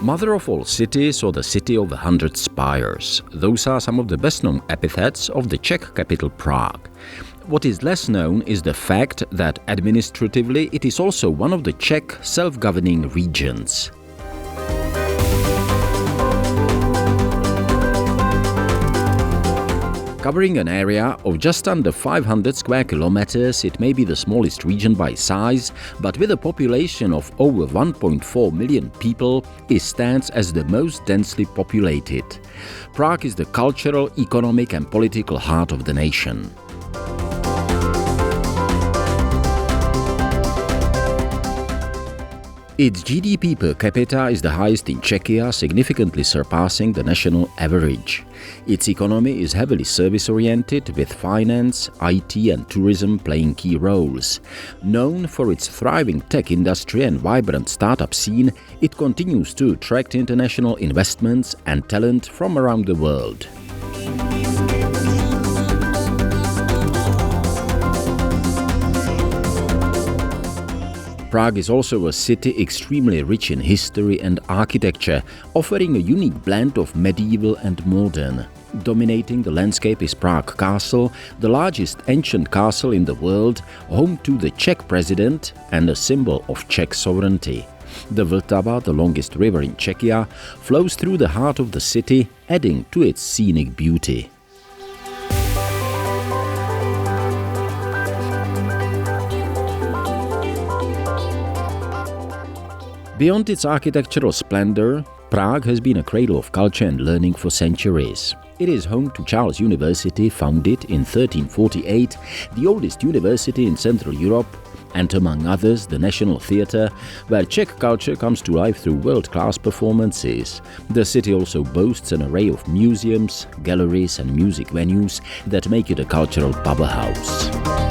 Mother of all cities, or the city of the Hundred Spires. Those are some of the best-known epithets of the Czech capital Prague. What is less known is the fact that administratively it is also one of the Czech self-governing regions. Covering an area of just under 500 square kilometers, it may be the smallest region by size, but with a population of over 1.4 million people, it stands as the most densely populated. Prague is the cultural, economic and political heart of the nation. Its GDP per capita is the highest in Czechia, significantly surpassing the national average. Its economy is heavily service-oriented, with finance, IT and tourism playing key roles. Known for its thriving tech industry and vibrant startup scene, it continues to attract international investments and talent from around the world. Prague is also a city extremely rich in history and architecture, offering a unique blend of medieval and modern. Dominating the landscape is Prague Castle, the largest ancient castle in the world, home to the Czech president and a symbol of Czech sovereignty. The Vltava, the longest river in Czechia, flows through the heart of the city, adding to its scenic beauty. Beyond its architectural splendor, Prague has been a cradle of culture and learning for centuries. It is home to Charles University, founded in 1348, the oldest university in Central Europe, and among others, the National Theatre, where Czech culture comes to life through world-class performances. The city also boasts an array of museums, galleries and music venues that make it a cultural powerhouse.